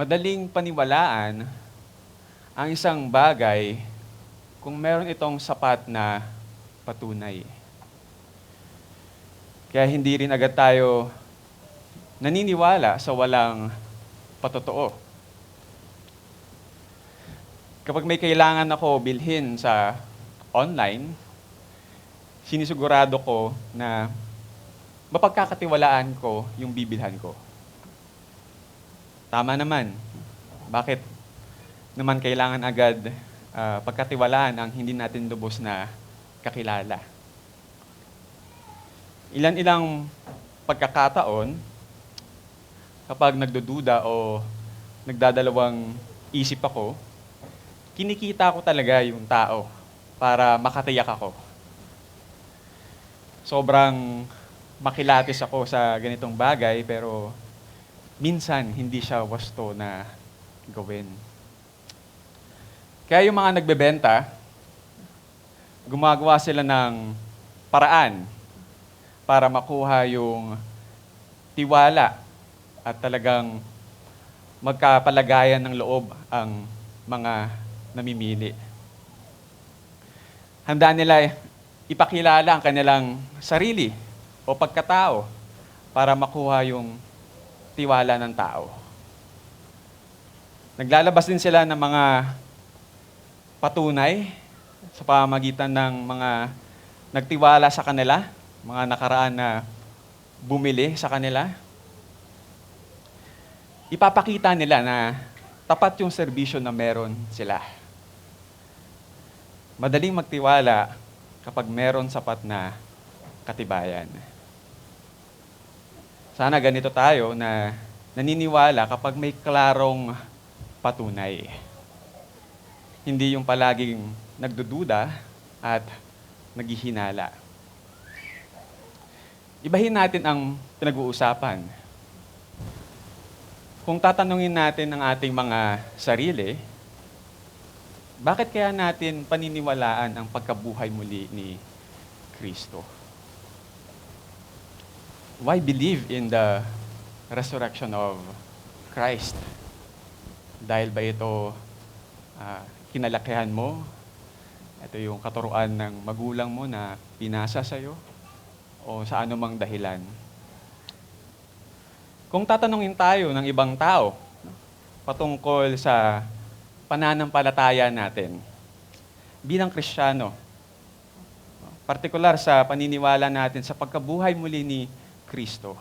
Madaling paniwalaan ang isang bagay kung meron itong sapat na patunay. Kaya hindi rin agad tayo naniniwala sa walang patotoo. Kapag may kailangan ako bilhin sa online, sinisigurado ko na mapagkakatiwalaan ko yung bibilhan ko. Tama naman. Bakit naman kailangan agad pagkatiwalaan ang hindi natin lubos na kakilala? Ilan-ilang pagkakataon, kapag nagdududa o nagdadalawang isip ako, kinikita ko talaga yung tao para makatiyak ako. Sobrang makilatis ako sa ganitong bagay, pero minsan hindi siya wasto na gawin. Kaya yung mga nagbebenta, gumagawa sila ng paraan para makuha yung tiwala at talagang magkapalagayan ng loob ang mga namimili. Handa nila ipakilala ang kanilang sarili o pagkatao para makuha yung tiwala ng tao. Naglalabas din sila ng mga patunay sa pamamagitan ng mga nagtiwala sa kanila, mga nakaraan na bumili sa kanila. Ipapakita nila na tapat yung serbisyo na meron sila. Madaling magtiwala kapag meron sapat na katibayan. Sana ganito tayo na naniniwala kapag may klarong patunay. Hindi yung palaging nagdududa at naghihinala. Ibahin natin ang pinag-uusapan. Kung tatanungin natin ang ating mga sarili, bakit kaya natin paniniwalaan ang pagkabuhay muli ni Kristo? Why believe in the resurrection of Christ? Dahil ba ito kinalakihan mo? Ito yung katuruan ng magulang mo na pinasa sa'yo? O sa anumang dahilan? Kung tatanungin tayo ng ibang tao patungkol sa pananampalataya natin bilang Kristiyano, partikular sa paniniwala natin sa pagkabuhay muli ni Kristo,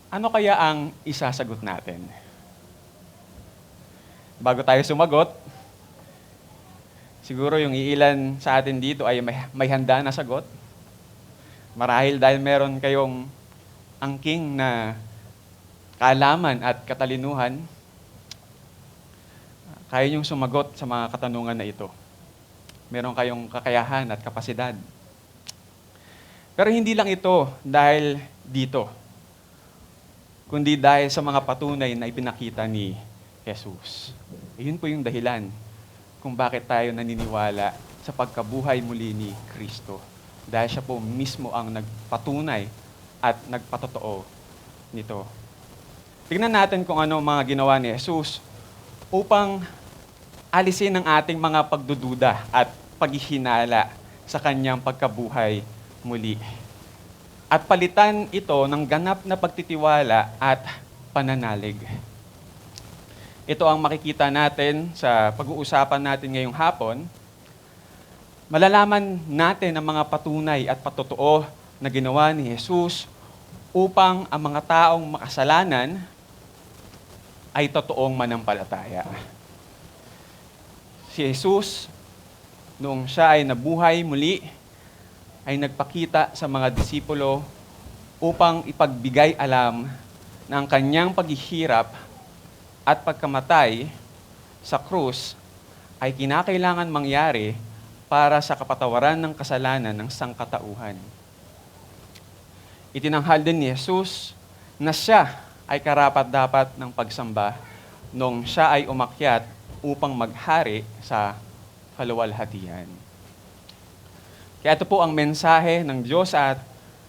ano kaya ang isasagot natin? Bago tayo sumagot, siguro yung iilan sa atin dito ay may handa na sagot. Marahil dahil meron kayong angking na kaalaman at katalinuhan, kaya niyong sumagot sa mga katanungan na ito. Meron kayong kakayahan at kapasidad. Pero hindi lang ito dahil dito, kundi dahil sa mga patunay na ipinakita ni Jesus. Iyon po yung dahilan kung bakit tayo naniniwala sa pagkabuhay muli ni Kristo. Dahil siya po mismo ang nagpatunay at nagpatotoo nito. Tingnan natin kung ano mga ginawa ni Jesus upang alisin ang ating mga pagdududa at paghihinala sa kanyang pagkabuhay muli. At palitan ito ng ganap na pagtitiwala at pananalig. Ito ang makikita natin sa pag-uusapan natin ngayong hapon. Malalaman natin ang mga patunay at patotoo na ginawa ni Jesus upang ang mga taong makasalanan ay totoong manampalataya. Si Jesus, noong siya ay nabuhay muli, ay nagpakita sa mga disipulo upang ipagbigay alam na ang kanyang paghihirap at pagkamatay sa krus ay kinakailangan mangyari para sa kapatawaran ng kasalanan ng sangkatauhan. Itinanghal din ni Jesus na siya ay karapat-dapat ng pagsamba nung siya ay umakyat upang maghari sa kaluwalhatian. Kaya ito po ang mensahe ng Diyos sa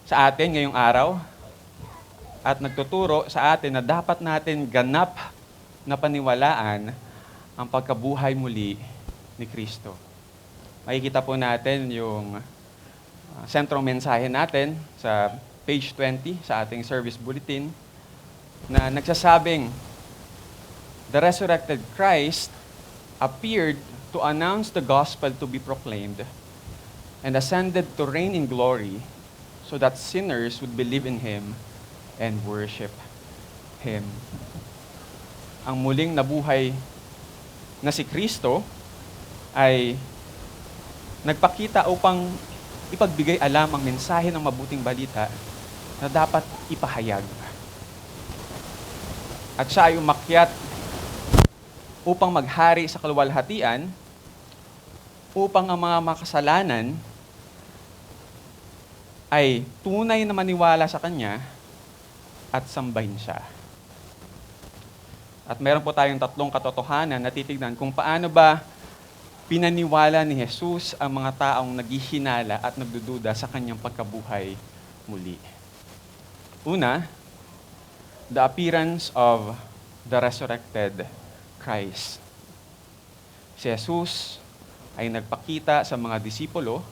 atin ngayong araw. at nagtuturo sa atin na dapat natin ganap na paniwalaan ang pagkabuhay muli ni Kristo. Makikita po natin yung sentrong mensahe natin sa page 20 sa ating service bulletin na nagsasabing, "The resurrected Christ appeared to announce the gospel to be proclaimed and ascended to reign in glory so that sinners would believe in Him and worship Him." Ang muling nabuhay na si Kristo ay nagpakita upang ipagbigay alam ang mensahe ng mabuting balita na dapat ipahayag. At siya ay umakyat upang maghari sa kaluwalhatian, upang ang mga makasalanan ay tunay na maniwala sa Kanya at sambahin siya. At meron po tayong tatlong katotohanan na titignan kung paano ba pinaniwala ni Jesus ang mga taong naghihinala at nagdududa sa Kanyang pagkabuhay muli. Una, the appearance of the resurrected Christ. Si Jesus ay nagpakita sa mga disipulo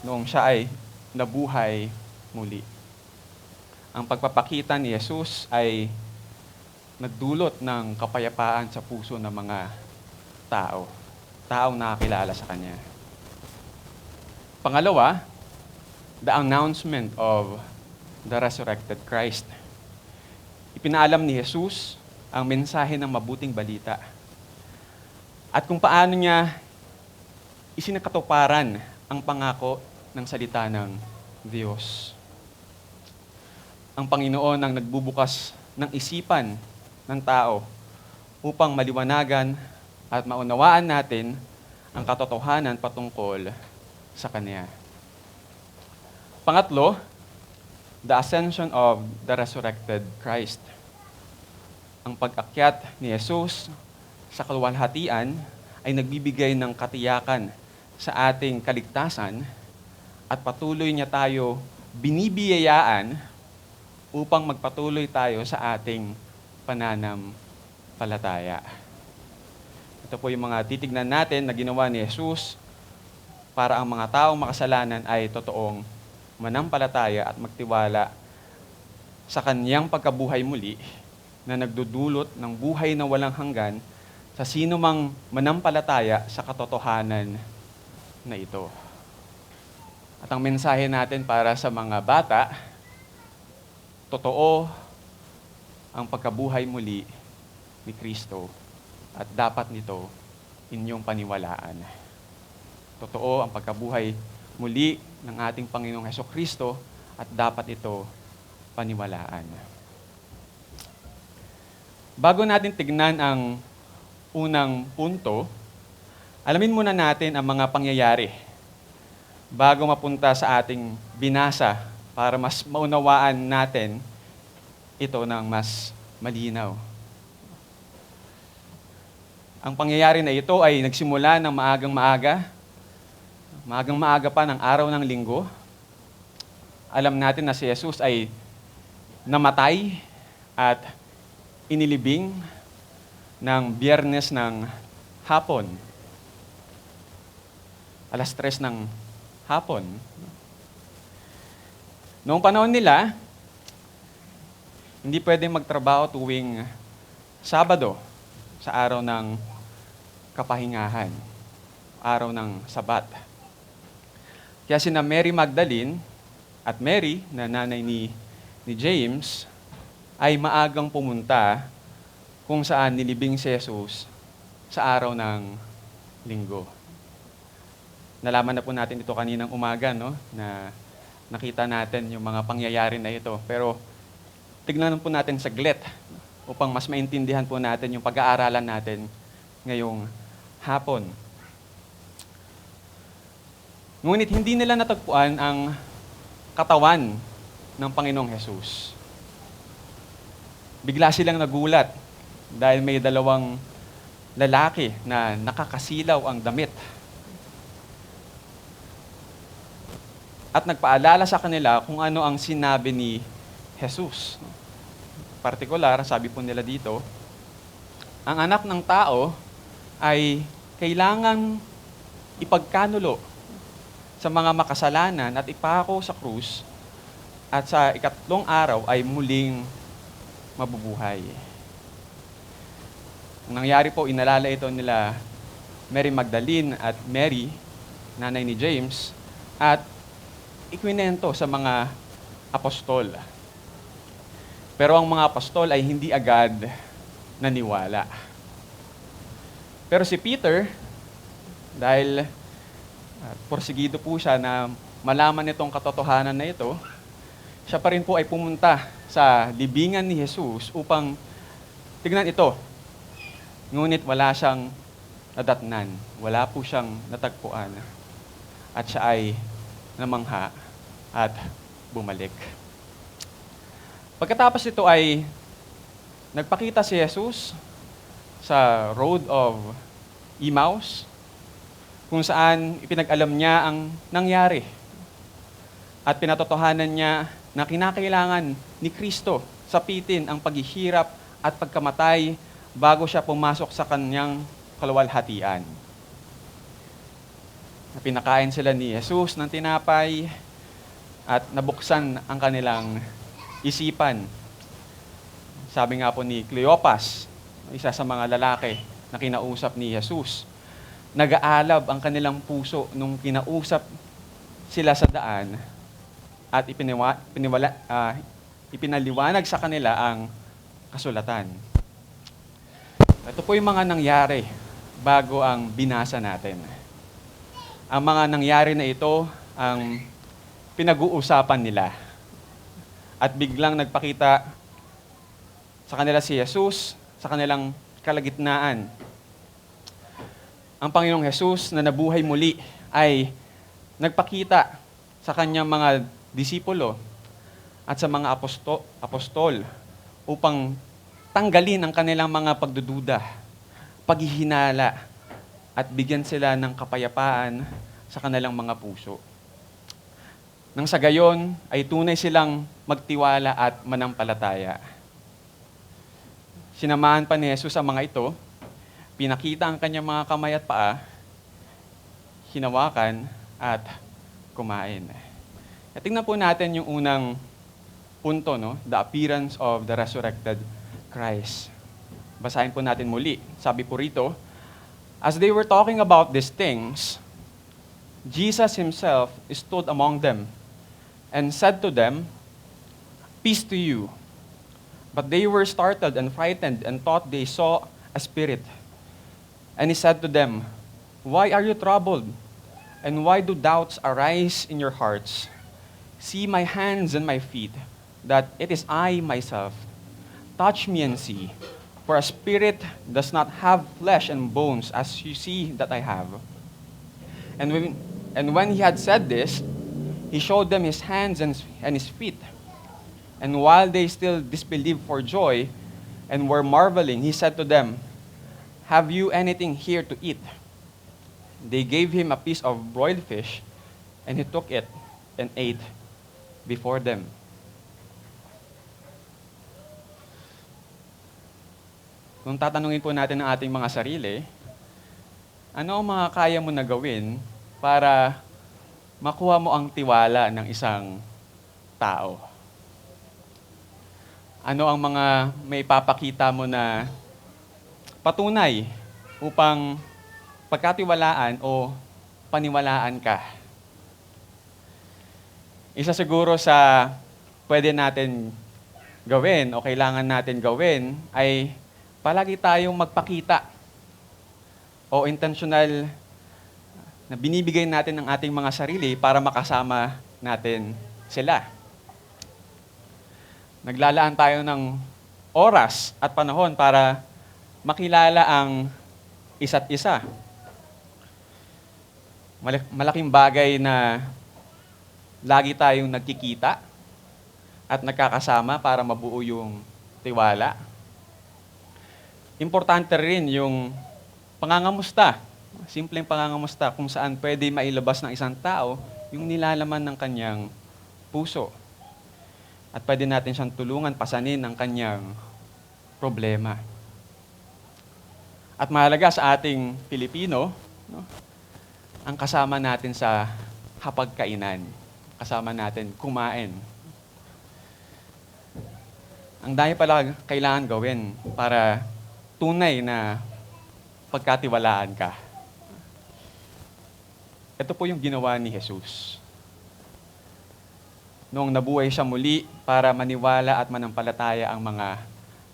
noong siya ay nabuhay muli. Ang pagpapakita ni Jesus ay nagdulot ng kapayapaan sa puso ng mga taong nakakilala sa Kanya. Pangalawa, the announcement of the resurrected Christ. Ipinaalam ni Jesus ang mensahe ng mabuting balita at kung paano niya isinakatuparan ang pangako ng salita ng Diyos. Ang Panginoon ang nagbubukas ng isipan ng tao upang maliwanagan at maunawaan natin ang katotohanan patungkol sa Kanya. Pangatlo, the ascension of the resurrected Christ. Ang pag-akyat ni Jesus sa kaluwalhatian ay nagbibigay ng katiyakan sa ating kaligtasan at patuloy niya tayo binibiyayaan upang magpatuloy tayo sa ating pananampalataya. Ito po yung mga titignan natin na ginawa ni Jesus para ang mga taong makasalanan ay totoong manampalataya at magtiwala sa Kanyang pagkabuhay muli na nagdudulot ng buhay na walang hanggan sa sino mang manampalataya sa katotohanan na ito. At ang mensahe natin para sa mga bata, totoo ang pagkabuhay muli ni Kristo at dapat nito inyong paniwalaan. Totoo ang pagkabuhay muli ng ating Panginoong Hesukristo at dapat ito paniwalaan. Bago natin tignan ang unang punto, alamin muna natin ang mga pangyayari bago mapunta sa ating binasa para mas maunawaan natin ito ng mas malinaw. Ang pangyayari na ito ay nagsimula ng maagang maaga pa ng araw ng linggo. Alam natin na si Jesus ay namatay at inilibing ng Biyernes ng hapon. 3:00 ng hapon. Noong panahon nila, hindi pwedeng magtrabaho tuwing Sabado sa araw ng kapahingahan, araw ng Sabat. Kaya sina Mary Magdalene at Mary, na nanay ni James, ay maagang pumunta kung saan nilibing si Jesus sa araw ng linggo. Nalaman na po natin ito kaninang umaga, no? Na nakita natin yung mga pangyayari na ito. Pero tignan po natin saglit upang mas maintindihan po natin yung pag-aaralan natin ngayong hapon. Ngunit hindi nila natagpuan ang katawan ng Panginoong Jesus. Bigla silang nagulat dahil may dalawang lalaki na nakakasilaw ang damit. At nagpaalala sa kanila kung ano ang sinabi ni Jesus. partikular, sabi po nila dito, ang anak ng tao ay kailangang ipagkanulo sa mga makasalanan at ipako sa krus at sa ikatlong araw ay muling mabubuhay. Ang nangyari po, inalala ito nila Mary Magdalene at Mary, nanay ni James, at ikwinento sa mga apostol. Pero ang mga apostol ay hindi agad naniwala. Pero si Peter, dahil porsigido po siya na malaman itong katotohanan na ito, siya pa rin po ay pumunta sa libingan ni Jesus upang tignan ito. Ngunit wala siyang nadatnan, wala po siyang natagpuan. At siya ay namangha at bumalik. Pagkatapos ito ay nagpakita si Jesus sa road of Emmaus, kung saan ipinag-alam niya ang nangyari. At pinatotohanan niya na kinakailangan ni Kristo sapitin ang paghihirap at pagkamatay bago siya pumasok sa kanyang kaluwalhatian. Pinakain sila ni Jesus ng tinapay at nabuksan ang kanilang isipan. Sabi nga po ni Cleopas, isa sa mga lalaki na kinausap ni Jesus, nag-aalab ang kanilang puso nung kinausap sila sa daan at ipinaliwanag sa kanila ang kasulatan. Ito po yung mga nangyari bago ang binasa natin. Ang mga nangyari na ito ang pinag-uusapan nila. At biglang nagpakita sa kanila si Jesus sa kanilang kalagitnaan. Ang Panginoong Jesus na nabuhay muli ay nagpakita sa kanyang mga disipulo at sa mga apostol upang tanggalin ang kanilang mga pagdududa, paghihinala, at bigyan sila ng kapayapaan sa kanilang mga puso. Nang sa gayon ay tunay silang magtiwala at manampalataya. Sinamahan pa ni Jesus ang mga ito, pinakita ang kanyang mga kamay at paa, hinawakan at kumain. At tingnan po natin yung unang punto, no? The appearance of the resurrected Christ. Basahin po natin muli. Sabi po rito, as they were talking about these things, Jesus himself stood among them and said to them, "Peace to you." But they were startled and frightened and thought they saw a spirit. And he said to them, "Why are you troubled? And why do doubts arise in your hearts? See my hands and my feet, that it is I myself. Touch me and see, for a spirit does not have flesh and bones as you see that I have." And when he had said this, he showed them his hands and his feet. And while they still disbelieved for joy and were marveling, he said to them, "Have you anything here to eat?" They gave him a piece of broiled fish, and he took it and ate before them. Kung tatanungin po natin ang ating mga sarili, ano ang mga kaya mo na gawin para makuha mo ang tiwala ng isang tao? Ano ang mga may papakita mo na patunay upang pagkatiwalaan o paniwalaan ka? Isa siguro sa pwede natin gawin o kailangan natin gawin ay palagi tayong magpakita o intentional na binibigay natin ang ating mga sarili para makasama natin sila. Naglalaan tayo ng oras at panahon para makilala ang isa't isa. Malaking bagay na lagi tayong nagkikita at nagkakasama para mabuo yung tiwala. Importante rin yung pangangamusta, simpleng pangangamusta kung saan pwede mailabas ng isang tao yung nilalaman ng kanyang puso. At pwede natin siyang tulungan pasanin ang kanyang problema. At mahalaga sa ating Pilipino, no, ang kasama natin sa hapagkainan. Kasama natin kumain. Ang dami pala kailangan gawin para tunay na pagkatiwalaan ka. Ito po yung ginawa ni Jesus. Noong nabuhay siya muli para maniwala at manampalataya ang mga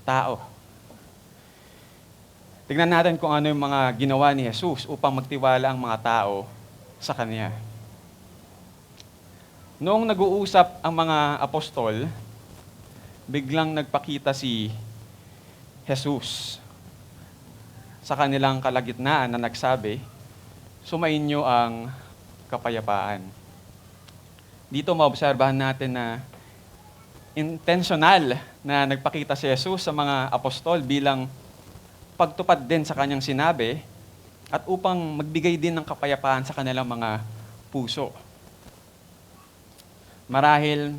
tao. Tignan natin kung ano yung mga ginawa ni Jesus upang magtiwala ang mga tao sa Kanya. Noong nag-uusap ang mga apostol, biglang nagpakita si Jesus sa kanilang kalagitnaan na nagsabi, "Sumainyo ang kapayapaan." Dito maobserbahan natin na intentional na nagpakita si Jesus sa mga apostol bilang pagtupad din sa kanyang sinabi at upang magbigay din ng kapayapaan sa kanilang mga puso. Marahil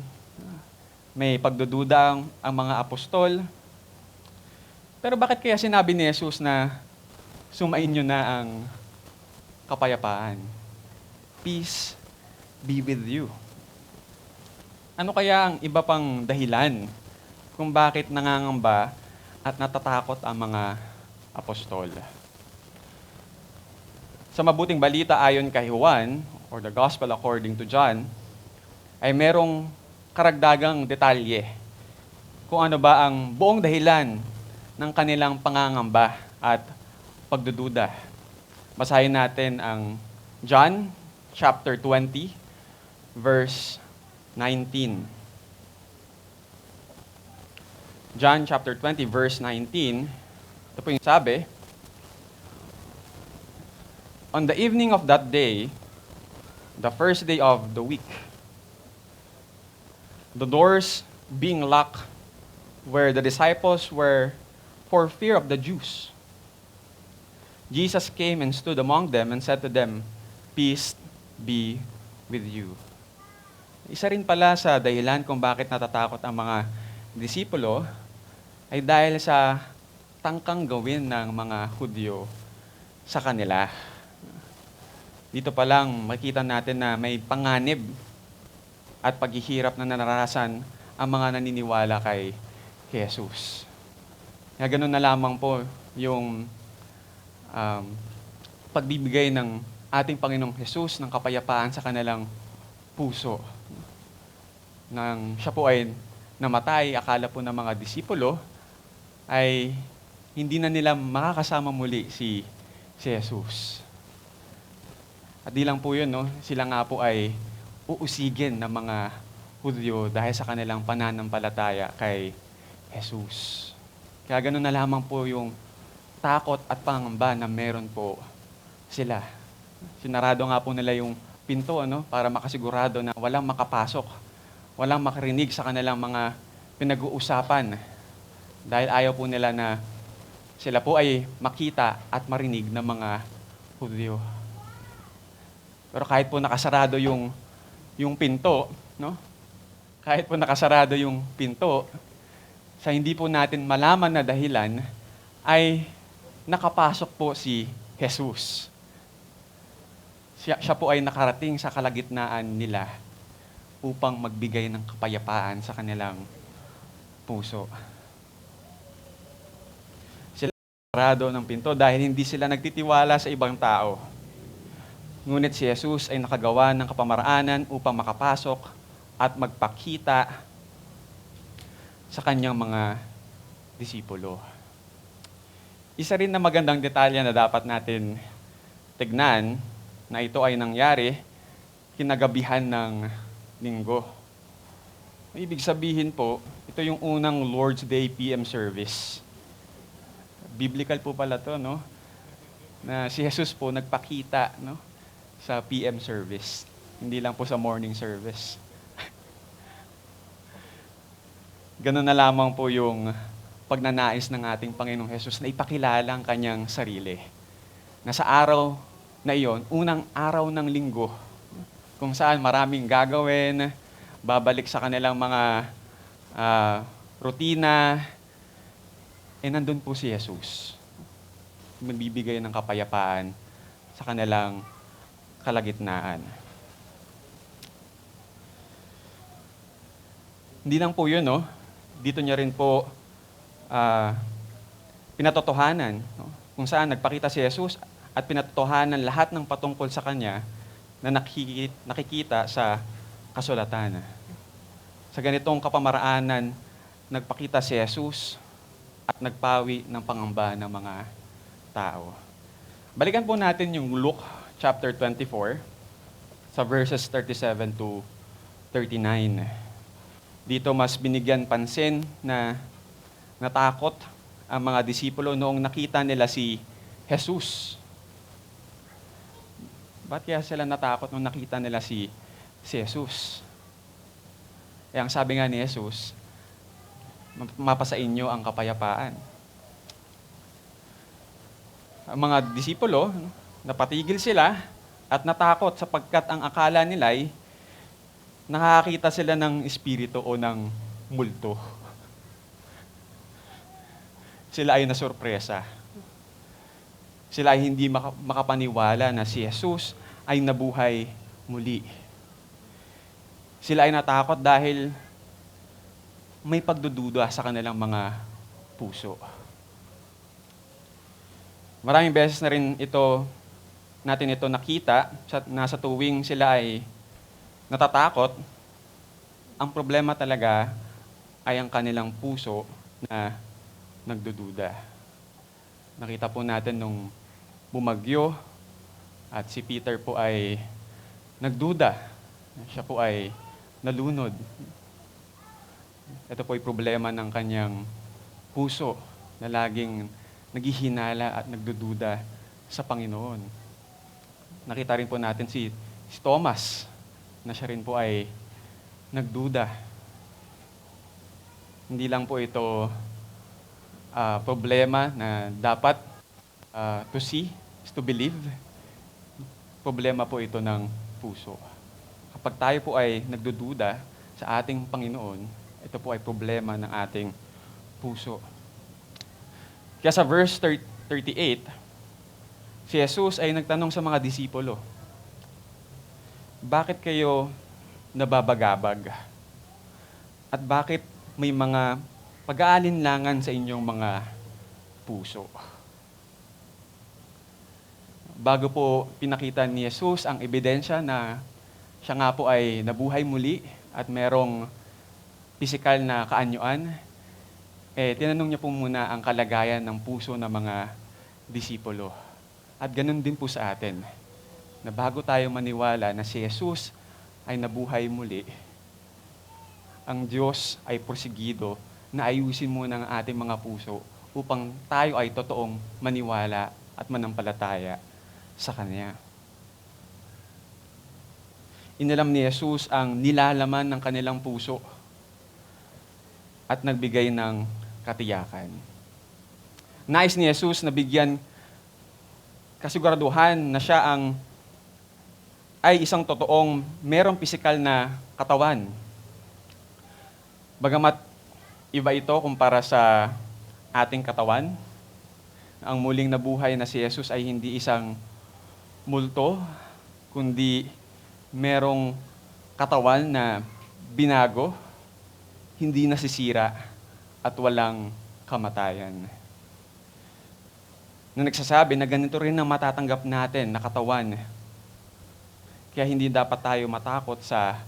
may pagdududa ang mga apostol, pero bakit kaya sinabi ni Jesus na sumainyo na ang kapayapaan? Peace be with you. Ano kaya ang iba pang dahilan kung bakit nangangamba at natatakot ang mga apostol? Sa mabuting balita ayon kay Juan, or the Gospel according to John, ay merong karagdagang detalye kung ano ba ang buong dahilan ng kanilang pangangamba at pagdududa. Basahin natin ang John chapter 20, verse 19. John chapter 20, verse 19, ito po yung sabi, "On the evening of that day, the first day of the week, the doors being locked where the disciples were for fear of the Jews, Jesus came and stood among them and said to them, 'Peace be with you.'" Isa rin pala sa dahilan kung bakit natatakot ang mga disipulo ay dahil sa tangkang gawin ng mga Hudyo sa kanila. Dito pa lang makita natin na may panganib at paghihirap na naranasan ang mga naniniwala kay Jesus. Kaya ganun na lamang po yung pagbibigay ng ating Panginoong Jesus ng kapayapaan sa kanilang puso. Nang siya po ay namatay, akala po ng mga disipulo ay hindi na nila makakasama muli si Jesus. At di lang po yun, no? Sila nga po ay uusigin ng mga Hudyo dahil sa kanilang pananampalataya kay Jesus. Kaya gano'n na lamang po yung takot at pangamba na meron po sila. Sinarado nga po nila yung pinto, para makasigurado na walang makapasok, walang makarinig sa kanilang mga pinag-uusapan. Dahil ayaw po nila na sila po ay makita at marinig ng mga Hudyo. Pero kahit po nakasarado yung pinto, kahit po nakasarado yung pinto, sa hindi po natin malaman na dahilan, ay nakapasok po si Jesus. Siya po ay nakarating sa kalagitnaan nila upang magbigay ng kapayapaan sa kanilang puso. Sila sarado ng pinto dahil hindi sila nagtitiwala sa ibang tao. Ngunit si Jesus ay nakagawa ng kapamaraanan upang makapasok at magpakita sa kanyang mga disipulo. Isa rin na magandang detalye na dapat natin tignan na ito ay nangyari kinagabihan ng linggo. Ibig sabihin po, ito yung unang Lord's Day PM service. Biblical po pala to, na si Jesus po nagpakita, sa PM service. Hindi lang po sa morning service. Ganun na lamang po yung pagnanais ng ating Panginoong Jesus na ipakilala ang kanyang sarili. Na sa araw na iyon, unang araw ng linggo, kung saan maraming gagawin, babalik sa kanilang mga rutina, nandun po si Jesus. Magbibigay ng kapayapaan sa kanilang kalagitnaan. Hindi lang po yun, no? Dito niya rin po pinatotohanan, no? Kung saan nagpakita si Jesus at pinatotohanan lahat ng patungkol sa Kanya na nakikita sa kasulatan. Sa ganitong kapamaraanan, nagpakita si Jesus at nagpawi ng pangamba ng mga tao. Balikan po natin yung Luke chapter 24 sa verses 37 to 39. Dito mas binigyan pansin na natakot ang mga disipulo noong nakita nila si Jesus. Ba't kaya sila natakot nung nakita nila si Jesus? Ang sabi nga ni Jesus, mapasa inyo ang kapayapaan. Ang mga disipulo, napatigil sila at natakot sapagkat ang akala nila ay nakakita sila ng espiritu o ng multo. Sila ay nasurpresa. Sila ay hindi makapaniwala na si Jesus ay nabuhay muli. Sila ay natakot dahil may pagdududa sa kanilang mga puso. Maraming beses na rin natin ito nakita na sa tuwing sila ay natatakot, ang problema talaga ay ang kanilang puso na nagdududa. Nakita po natin nung bumagyo at si Peter po ay nagduda. Siya po ay nalunod. Ito po ay problema ng kanyang puso na laging naghihinala at nagdududa sa Panginoon. Nakita rin po natin si Thomas na siya rin po ay nagduda. Hindi lang po ito problema na dapat to see is to believe. Problema po ito ng puso. Kapag tayo po ay nagdududa sa ating Panginoon, ito po ay problema ng ating puso. Kaya sa verse 38, si Jesus ay nagtanong sa mga disipulo, bakit kayo nababagabag? At bakit may mga pag-aalinlangan sa inyong mga puso? Bago po pinakita ni Jesus ang ebidensya na siya nga po ay nabuhay muli at merong pisikal na kaanyuan, tinanong niya po muna ang kalagayan ng puso ng mga disipulo. At ganun din po sa atin, na bago tayo maniwala na si Jesus ay nabuhay muli, ang Diyos ay porsigido na ayusin muna ang ating mga puso upang tayo ay totoong maniwala at manampalataya sa Kanya. Inalam ni Jesus ang nilalaman ng kanilang puso at nagbigay ng katiyakan. Nais ni Jesus na bigyan kasiguraduhan na siya ay isang totoong merong pisikal na katawan. Bagamat iba ito kumpara sa ating katawan, ang muling nabuhay na si Jesus ay hindi isang multo, kundi merong katawan na binago, hindi nasisira at walang kamatayan. Na nagsasabi na ganito rin ang matatanggap natin na katawan. Kaya hindi dapat tayo matakot sa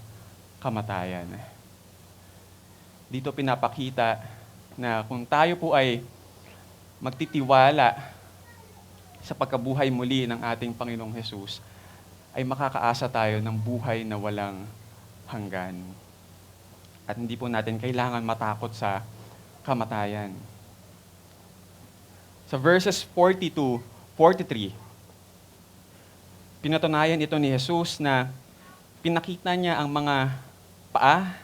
kamatayan. Dito pinapakita na kung tayo po ay magtitiwala sa pagkabuhay muli ng ating Panginoong Hesus, ay makakaasa tayo ng buhay na walang hanggan. At hindi po natin kailangan matakot sa kamatayan. Sa verses 40 to 43, pinatunayan ito ni Jesus na pinakita niya ang mga paa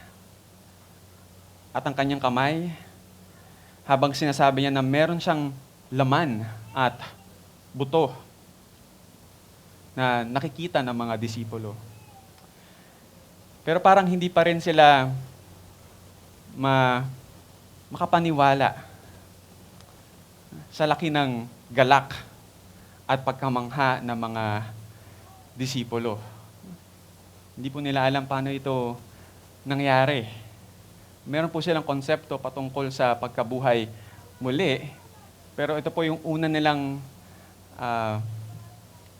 at ang kanyang kamay habang sinasabi niya na meron siyang laman at buto na nakikita ng mga disipulo. Pero parang hindi pa rin sila makapaniwala sa laki ng galak at pagkamangha ng mga disipulo. Hindi po nila alam paano ito nangyari. Meron po silang konsepto patungkol sa pagkabuhay muli, pero ito po yung una nilang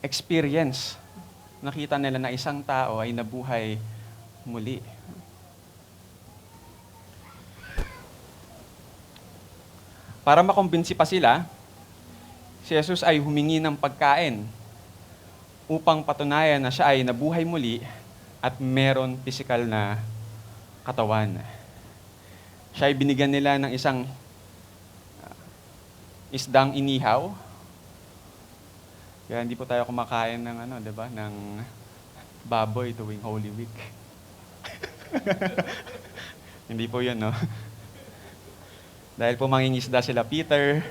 experience. Nakita nila na isang tao ay nabuhay muli. Para makumbinsi pa sila, si Jesus ay humingi ng pagkain upang patunayan na siya ay nabuhay muli at meron pisikal na katawan. Siya ay binigyan nila ng isang isdang inihaw. Kaya hindi po tayo kumakain ng ng baboy tuwing Holy Week. Hindi po 'yun, no? Dahil po mangingisda sila Peter,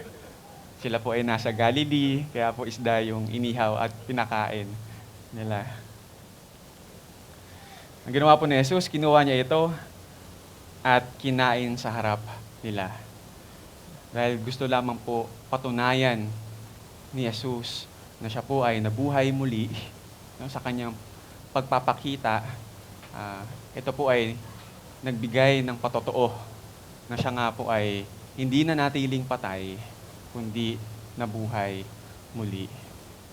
sila po ay nasa Galilee, kaya po isda yung inihaw at pinakain nila. Ang ginawa po ni Jesus, kinuha niya ito at kinain sa harap nila. Dahil gusto lamang po patunayan ni Jesus na siya po ay nabuhay muli, no, sa kanyang pagpapakita. Ito po ay nagbigay ng patotoo na siya nga po ay hindi na natiling patay, kundi nabuhay muli.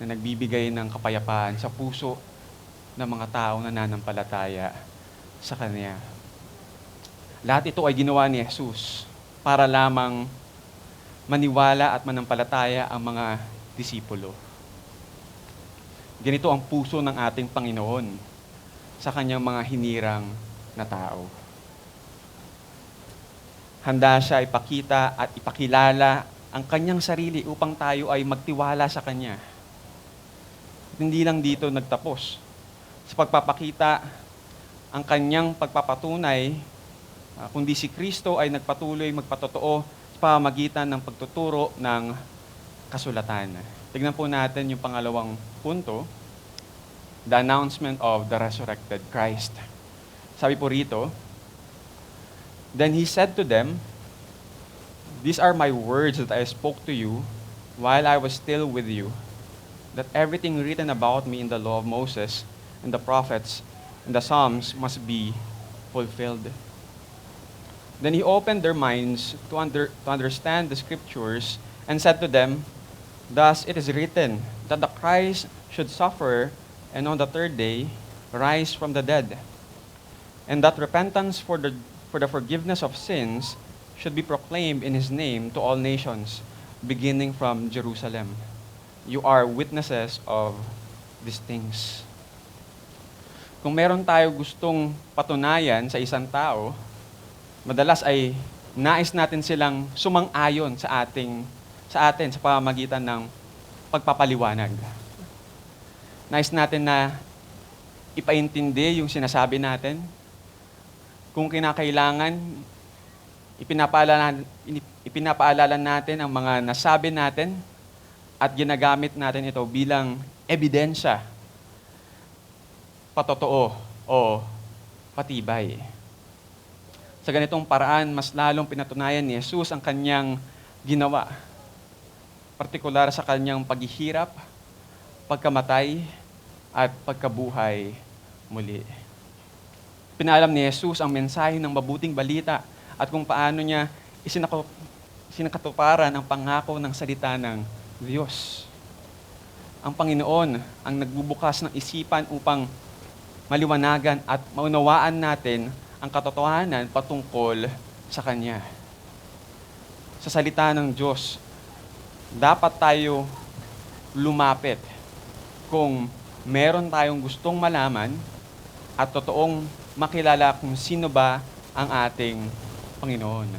Na nagbibigay ng kapayapaan sa puso ng mga taong nananampalataya sa Kanya. Lahat ito ay ginawa ni Jesus para lamang maniwala at manampalataya ang mga disipulo. Ganito ang puso ng ating Panginoon sa Kanyang mga hinirang na tao. Handa siya ipakita at ipakilala ang kanyang sarili upang tayo ay magtiwala sa Kanya. At hindi lang dito nagtapos. Sa pagpapakita ang kanyang pagpapatunay, kundi si Kristo ay nagpatuloy magpatotoo sa pamamagitan ng pagtuturo ng kasulatan. Tignan po natin yung pangalawang punto, the announcement of the resurrected Christ. Sabi po rito, then he said to them, "These are my words that I spoke to you while I was still with you, that everything written about me in the law of Moses and the prophets and the Psalms must be fulfilled." Then he opened their minds to understand the scriptures and said to them, "Thus it is written that the Christ should suffer and on the third day rise from the dead, and that repentance for the forgiveness of sins should be proclaimed in His name to all nations, beginning from Jerusalem. You are witnesses of these things." Kung meron tayo gustong patunayan sa isang tao, madalas ay nais natin silang sumang-ayon sa atin sa pamamagitan ng pagpapaliwanag. Nais natin na ipaintindi yung sinasabi natin. Kung kinakailangan, ipinapaalala natin ang mga nasabi natin at ginagamit natin ito bilang ebidensya, patotoo o patibay. Sa ganitong paraan, mas lalong pinatunayan ni Jesus ang kanyang ginawa, partikular sa kanyang paghihirap, pagkamatay, at pagkabuhay muli. Pinaalam ni Jesus ang mensahe ng mabuting balita at kung paano niya isinakatuparan ang pangako ng salita ng Diyos. Ang Panginoon ang nagbubukas ng isipan upang maliwanagan at maunawaan natin ang katotohanan patungkol sa Kanya. Sa salita ng Diyos, dapat tayo lumapit kung meron tayong gustong malaman at totoong makilala kung sino ba ang ating Panginoon.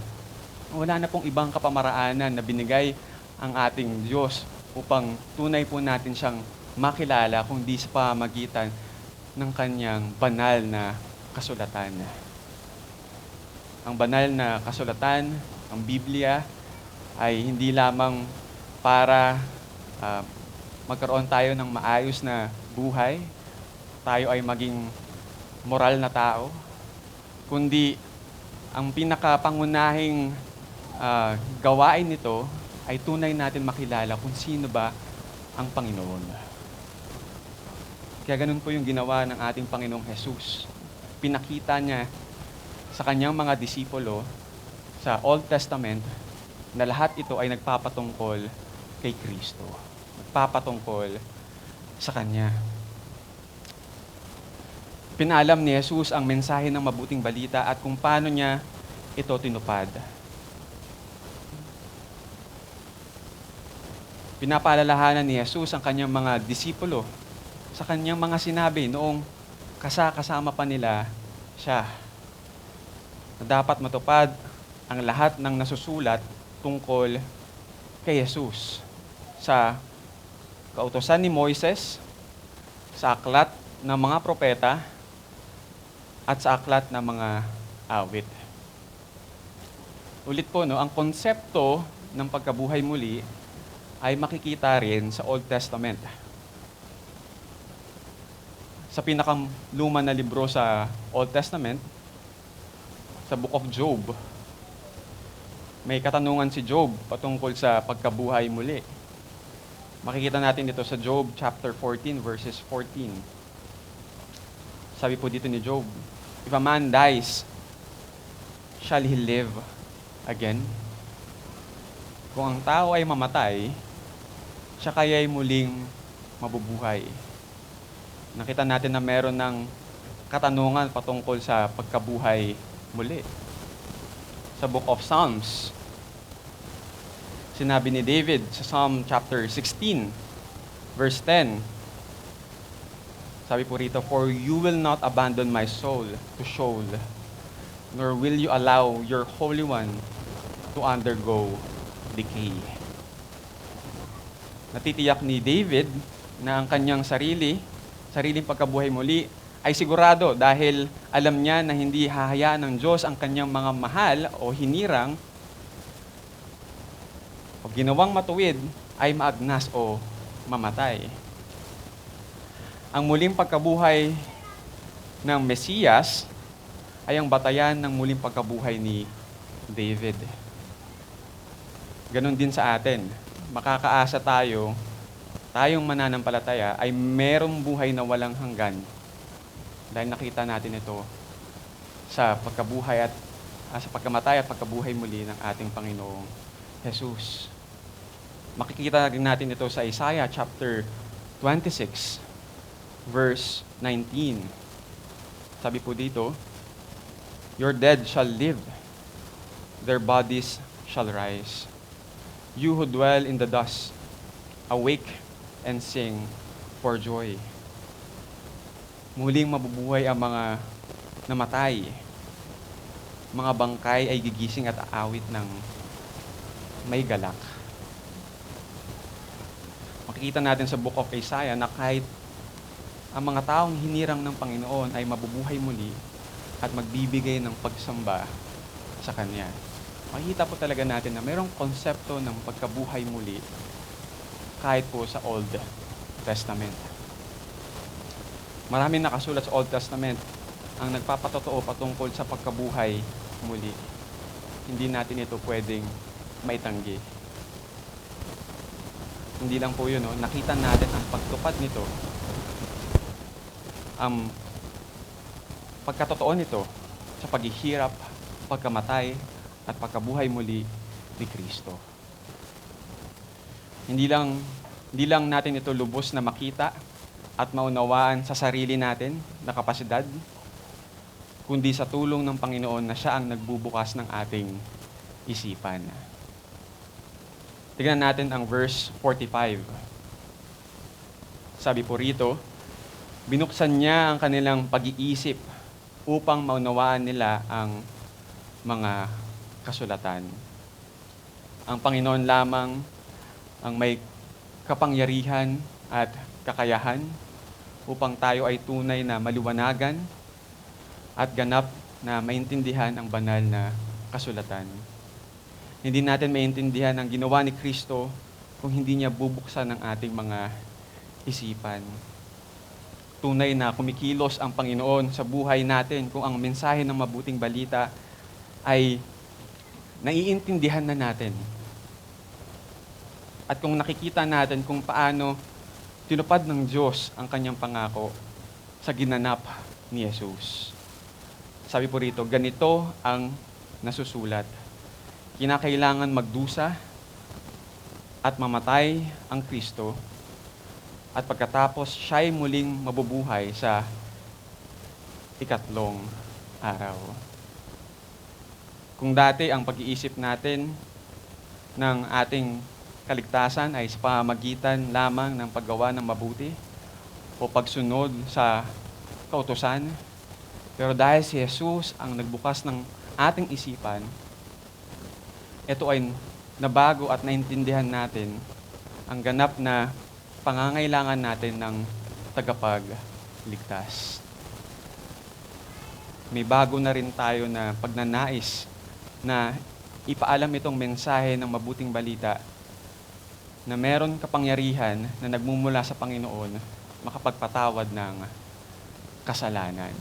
Wala na pong ibang kapamaraanan na binigay ang ating Diyos upang tunay po natin siyang makilala kundi sa pamamagitan ng kanyang banal na kasulatan. Ang banal na kasulatan, ang Biblia, ay hindi lamang para magkaroon tayo ng maayos na buhay, tayo ay maging moral na tao, kundi Ang pinakapangunahing gawain nito ay tunay natin makilala kung sino ba ang Panginoon. Kaya ganun po yung ginawa ng ating Panginoong Jesus. Pinakita niya sa kanyang mga disipulo sa Old Testament na lahat ito ay nagpapatungkol kay Kristo. Nagpapatungkol sa Kanya. Pinalam ni Jesus ang mensahe ng mabuting balita at kung paano niya ito tinupad. Pinapaalalahanan ni Jesus ang kanyang mga disipulo sa kanyang mga sinabi noong kasama pa nila siya. Na dapat matupad ang lahat ng nasusulat tungkol kay Jesus sa kautusan ni Moises, sa aklat ng mga propeta, at sa aklat ng mga awit. Ulit po, ang konsepto ng pagkabuhay muli ay makikita rin sa Old Testament. Sa pinakaluma na libro sa Old Testament, sa Book of Job, may katanungan si Job patungkol sa pagkabuhay muli. Makikita natin dito sa Job chapter 14 verses 14. Sabi po dito ni Job, "If a man dies, shall he live again?" Kung ang tao ay mamatay, siya kaya'y muling mabubuhay. Nakita natin na meron ng katanungan patungkol sa pagkabuhay muli. Sa Book of Psalms, sinabi ni David sa Psalm chapter 16, verse 10, sabi po rito, "For you will not abandon my soul to Sheol, nor will you allow your Holy One to undergo decay." Natitiyak ni David na ang kanyang sariling pagkabuhay muli ay sigurado dahil alam niya na hindi hahayaan ng Diyos ang kanyang mga mahal o hinirang o ginawang matuwid ay maagnas o mamatay. Ang muling pagkabuhay ng Mesiyas ay ang batayan ng muling pagkabuhay ni David. Ganon din sa atin. Makakaasa tayong mananampalataya ay merong buhay na walang hanggan. Dahil nakita natin ito sa pagkabuhay at sa pagkamatay at pagkabuhay muli ng ating Panginoong Jesus. Makikita natin ito sa Isaiah chapter 26 verse 19. Sabi po dito, "Your dead shall live, their bodies shall rise. You who dwell in the dust, awake and sing for joy." Muling mabubuhay ang mga namatay. Mga bangkay ay gigising at aawit ng may galak. Makikita natin sa Book of Isaiah na kahit ang mga taong hinirang ng Panginoon ay mabubuhay muli at magbibigay ng pagsamba sa Kanya. Makikita po talaga natin na mayroong konsepto ng pagkabuhay muli kahit po sa Old Testament. Maraming nakasulat sa Old Testament ang nagpapatotoo patungkol sa pagkabuhay muli. Hindi natin ito pwedeng maitanggi. Hindi lang po yun, nakita natin ang pagtupad nito, ang pagkatotoo nito sa paghihirap, pagkamatay, at pagkabuhay muli ni Kristo. Hindi lang natin ito lubos na makita at maunawaan sa sarili natin na kapasidad, kundi sa tulong ng Panginoon na siya ang nagbubukas ng ating isipan. Tignan natin ang verse 45. Sabi po rito, "Binuksan niya ang kanilang pag-iisip upang maunawaan nila ang mga kasulatan." Ang Panginoon lamang ang may kapangyarihan at kakayahan upang tayo ay tunay na maliwanagan at ganap na maintindihan ang banal na kasulatan. Hindi natin maintindihan ang ginawa ni Kristo kung hindi niya bubuksan ang ating mga isipan. Tunay na kumikilos ang Panginoon sa buhay natin kung ang mensahe ng mabuting balita ay naiintindihan na natin. At kung nakikita natin kung paano tinupad ng Diyos ang kanyang pangako sa ginanap ni Jesus. Sabi po rito, ganito ang nasusulat. Kinakailangan magdusa at mamatay ang Kristo at pagkatapos siya'y muling mabubuhay sa ikatlong araw. Kung dati ang pag-iisip natin ng ating kaligtasan ay sa pamamagitan lamang ng paggawa ng mabuti o pagsunod sa kautusan, pero dahil si Jesus ang nagbukas ng ating isipan, ito ay nabago at naintindihan natin ang ganap na pangangailangan natin ng tagapagligtas. May bago na rin tayo na pagnanais na ipaalam itong mensahe ng mabuting balita na meron kapangyarihan na nagmumula sa Panginoon makapagpatawad ng kasalanan.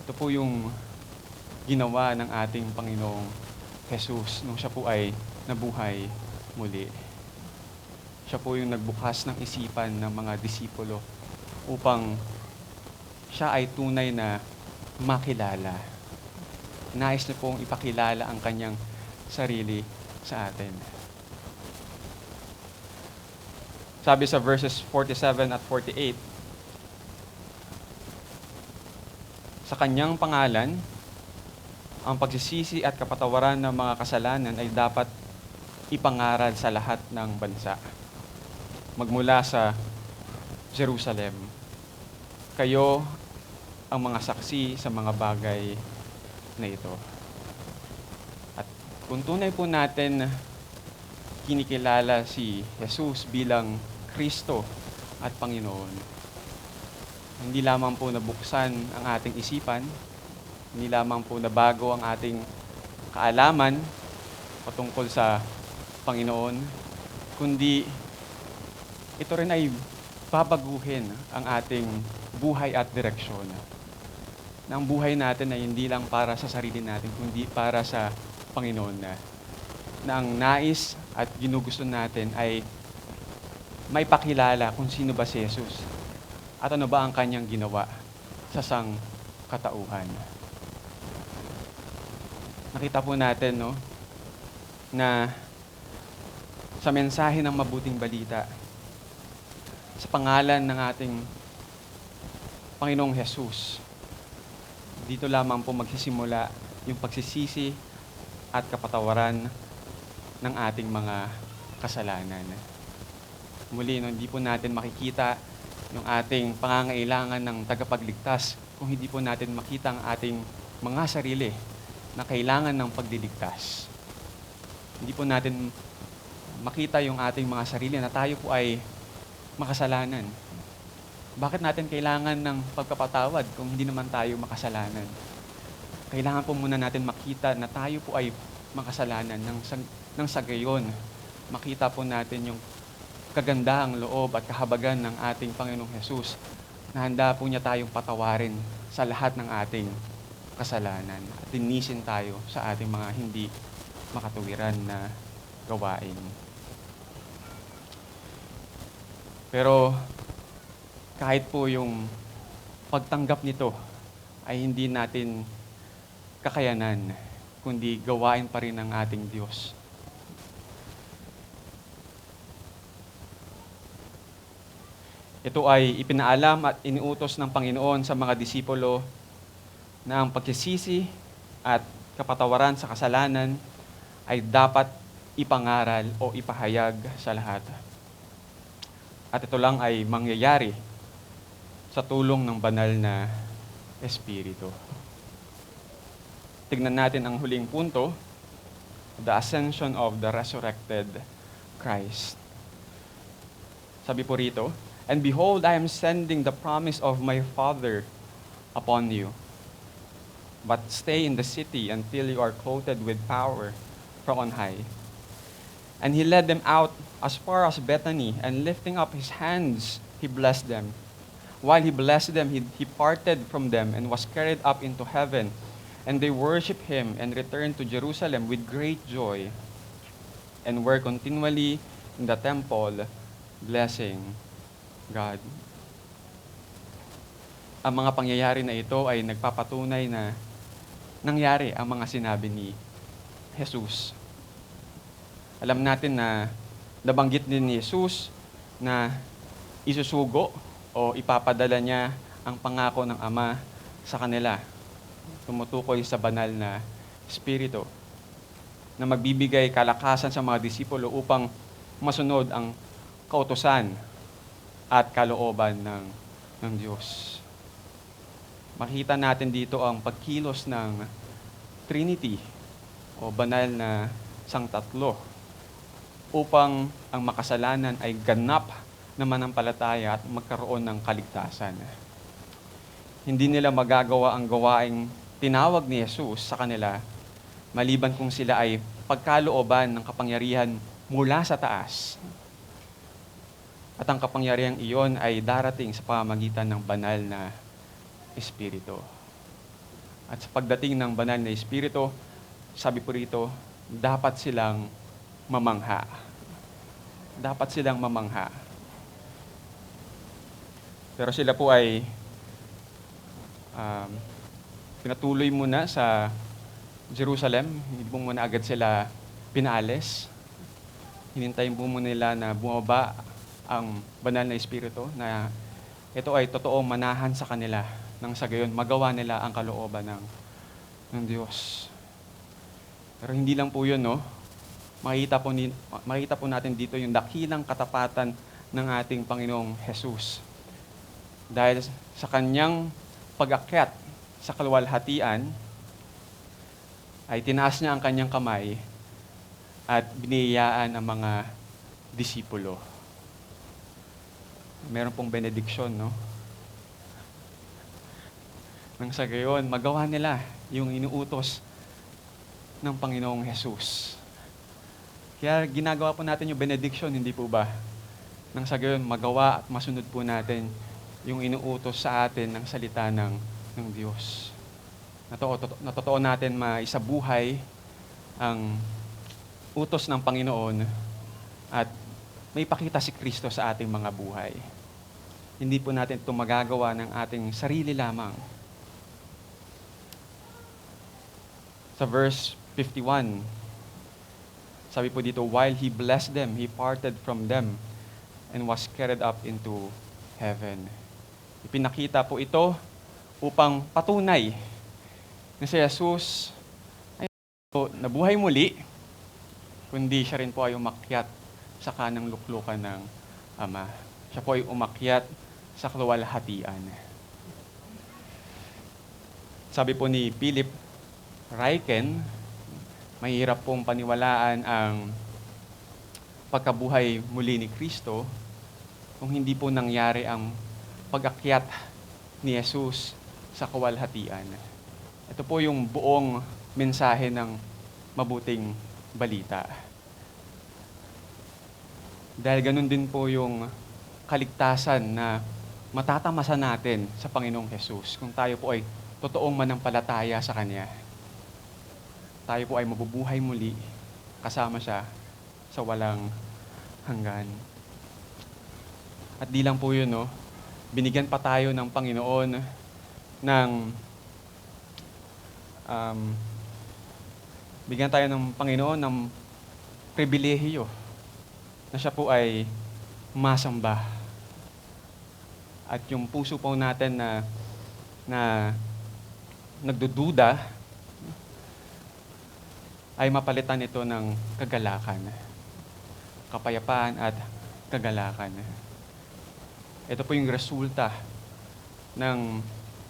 Ito po yung ginawa ng ating Panginoong Jesus nung siya po ay nabuhay muli. Siya po yung nagbukas ng isipan ng mga disipulo upang siya ay tunay na makilala. Nais na pong ipakilala ang kanyang sarili sa atin. Sabi sa verses 47 at 48, sa kanyang pangalan, ang pagsisisi at kapatawaran ng mga kasalanan ay dapat ipangaral sa lahat ng bansa. Magmula sa Jerusalem, kayo ang mga saksi sa mga bagay na ito. At kung tunay po natin kinikilala si Jesus bilang Kristo at Panginoon, hindi lamang po nabuksan ang ating isipan, hindi lamang po nabago ang ating kaalaman patungkol sa Panginoon, kundi ito rin ay babaguhin ang ating buhay at direksyon. Na ang buhay natin ay hindi lang para sa sarili natin, kundi para sa Panginoon na ang nais at ginugusto natin ay may pakilala kung sino ba si Jesus at ano ba ang kanyang ginawa sa sangkatauhan. Nakita po natin na sa mensahe ng mabuting balita, sa pangalan ng ating Panginoong Jesus, dito lamang po magsisimula yung pagsisisi at kapatawaran ng ating mga kasalanan. Muli, hindi po natin makikita yung ating pangangailangan ng tagapagligtas kung hindi po natin makita ang ating mga sarili na kailangan ng pagliligtas. Hindi po natin makita yung ating mga sarili na tayo po ay makasalanan. Bakit natin kailangan ng pagpapatawad kung hindi naman tayo makasalanan? Kailangan po muna natin makita na tayo po ay makasalanan nang sa gayon makita po natin yung kagandahang loob at kahabagan ng ating Panginoong Jesus na handa po niya tayong patawarin sa lahat ng ating kasalanan at linisin tayo sa ating mga hindi makatuwiran na gawain. Pero kahit po yung pagtanggap nito ay hindi natin kakayanan, kundi gawain pa rin ng ating Diyos. Ito ay ipinaalam at iniutos ng Panginoon sa mga disipulo na ang pagsisisi at kapatawaran sa kasalanan ay dapat ipangaral o ipahayag sa lahat. At ito lang ay mangyayari sa tulong ng banal na Espiritu. Tignan natin ang huling punto, the ascension of the resurrected Christ. Sabi po rito, "And behold, I am sending the promise of my Father upon you. But stay in the city until you are clothed with power from on high." And he led them out as far as Bethany, and lifting up his hands, he blessed them. While he blessed them, he parted from them and was carried up into heaven. And they worshiped him and returned to Jerusalem with great joy and were continually in the temple blessing God. Ang mga pangyayari na ito ay nagpapatunay na nangyari ang mga sinabi ni Jesus. Alam natin na nabanggit din ni Jesus na isusugo o ipapadala niya ang pangako ng Ama sa kanila. Tumutukoy sa banal na Espiritu na magbibigay kalakasan sa mga disipulo upang masunod ang kautusan at kalooban ng Diyos. Makita natin dito ang pagkilos ng Trinity o banal na sangtatlo upang ang makasalanan ay ganap na manampalataya at magkaroon ng kaligtasan. Hindi nila magagawa ang gawaing tinawag ni Jesus sa kanila maliban kung sila ay pagkalooban ng kapangyarihan mula sa taas. At ang kapangyarihang iyon ay darating sa pamamagitan ng banal na Espiritu. At sa pagdating ng banal na Espiritu, sabi po rito, dapat silang mamangha. Dapat silang mamangha. Pero sila po ay pinatuloy muna sa Jerusalem. Hindi po muna agad sila pinaalis. Hinintayin po muna nila na bumaba ang banal na Espiritu na ito ay totoong manahan sa kanila nang sa gayon magawa nila ang kalooban ng Diyos. Pero hindi lang po yun, no? Makita po natin dito yung dakilang katapatan ng ating Panginoong Jesus. Dahil sa kanyang pag-akyat sa kaluwalhatian, ay tinaas niya ang kanyang kamay at biniyayaan ang mga disipulo. Meron pong benediksyon, no? Nang sa gayon, magawa nila yung inuutos ng Panginoong Jesus. Kaya ginagawa po natin yung benediction, hindi po ba? Nang sa gayon, magawa at masunod po natin yung inuutos sa atin ng salita ng Diyos. Natotoo natin maisabuhay ang utos ng Panginoon at may pakita si Kristo sa ating mga buhay. Hindi po natin ito magagawa ng ating sarili lamang. Sa verse 51, sabi po dito, while he blessed them, he parted from them and was carried up into heaven. Ipinakita po ito upang patunay na si Jesus ay nabuhay muli, kundi siya rin po ay umakyat sa kanang luklukan ng Ama. Siya po ay umakyat sa kaluwalhatian. Sabi po ni Philip Ryken, mahirap pong paniwalaan ang pagkabuhay muli ni Kristo kung hindi po nangyari ang pag-akyat ni Jesus sa kaluwalhatian. Ito po yung buong mensahe ng mabuting balita. Dahil ganun din po yung kaligtasan na matatamasan natin sa Panginoong Jesus kung tayo po ay totoong manampalataya sa Kanya. Tayo po ay mabubuhay muli kasama siya sa walang hanggan. At di lang po yun, no? Binigyan pa tayo ng Panginoon ng bigyan tayo ng Panginoon ng pribilehiyo na siya po ay masamba. At yung puso po natin na nagdududa ay mapalitan ito ng kagalakan, kapayapaan at kagalakan. Ito po yung resulta ng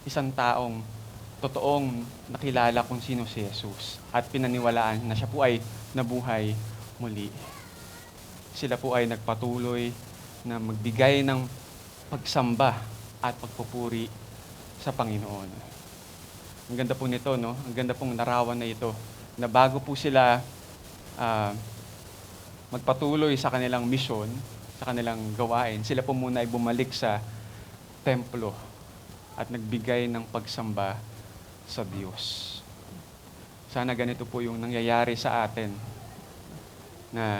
isang taong totoong nakilala kung sino si Jesus at pinaniwalaan na siya po ay nabuhay muli. Sila po ay nagpatuloy na magbigay ng pagsamba at pagpupuri sa Panginoon. Ang ganda po nito, no? Ang ganda pong larawan na ito na bago po sila magpatuloy sa kanilang misyon, sa kanilang gawain, sila po muna ay bumalik sa templo at nagbigay ng pagsamba sa Diyos. Sana ganito po yung nangyayari sa atin, na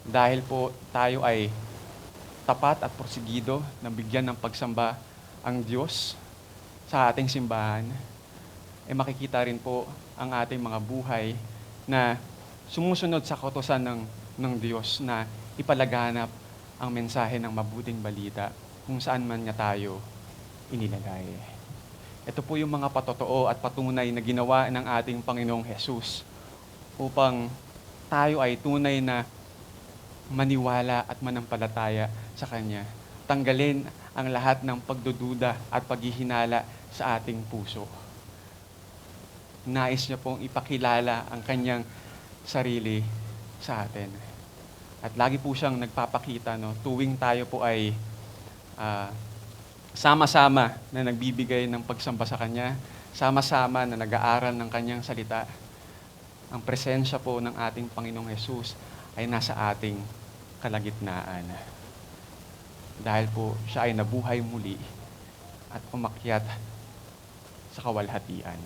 dahil po tayo ay tapat at porsigido na bigyan ng pagsamba ang Diyos sa ating simbahan, makikita rin po ang ating mga buhay na sumusunod sa kautusan ng Diyos na ipalaganap ang mensahe ng mabuting balita kung saan man niya tayo inilagay. Ito po yung mga patotoo at patunay na ginawa ng ating Panginoong Hesus upang tayo ay tunay na maniwala at manampalataya sa Kanya. Tanggalin ang lahat ng pagdududa at paghihinala sa ating puso. Nais niya pong ipakilala ang Kanyang sarili sa atin. At lagi po siyang nagpapakita, tuwing tayo po ay sama-sama na nagbibigay ng pagsamba sa Kanya, sama-sama na nag-aaral ng Kanyang salita. Ang presensya po ng ating Panginoong Hesus ay nasa ating kalagitnaan. Dahil po siya ay nabuhay muli at umakyat sa kawalhatian.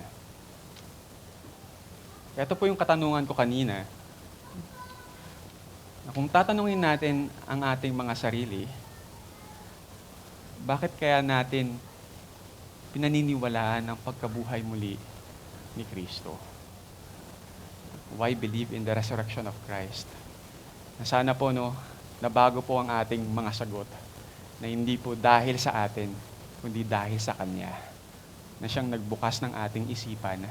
Ito po yung katanungan ko kanina. Na kung tatanungin natin ang ating mga sarili, bakit kaya natin pinaniniwalaan ang pagkabuhay muli ni Kristo? Why believe in the resurrection of Christ? Na sana po nabago po ang ating mga sagot, na hindi po dahil sa atin, kundi dahil sa Kanya. Na siyang nagbukas ng ating isipan,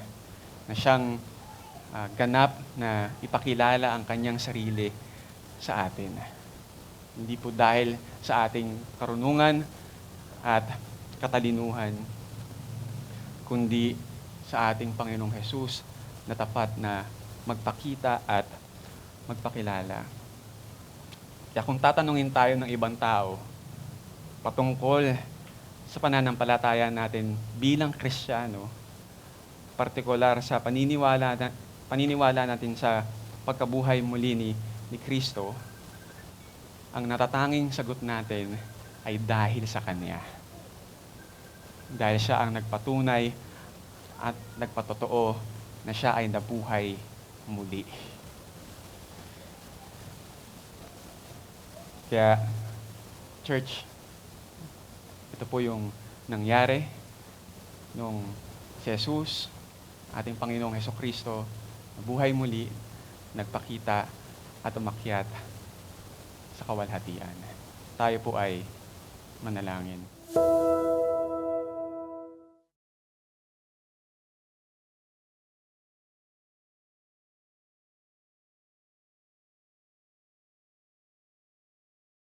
na siyang ganap na ipakilala ang Kanyang sarili sa atin. Hindi po dahil sa ating karunungan at katalinuhan, kundi sa ating Panginoong Hesus na tapat na magpakita at magpakilala. Kaya kung tatanungin tayo ng ibang tao patungkol sa pananampalataya natin bilang Kristiyano, partikular sa paniniwala natin sa pagkabuhay muli ni Kristo, ang natatanging sagot natin ay dahil sa Kanya. Dahil siya ang nagpatunay at nagpatotoo na siya ay nabuhay muli. Kaya, church, ito po yung nangyari nung si Jesus, ating Panginoong Hesukristo, nabuhay muli, nagpakita at umakyat sa kawalhatian. Tayo po ay manalangin.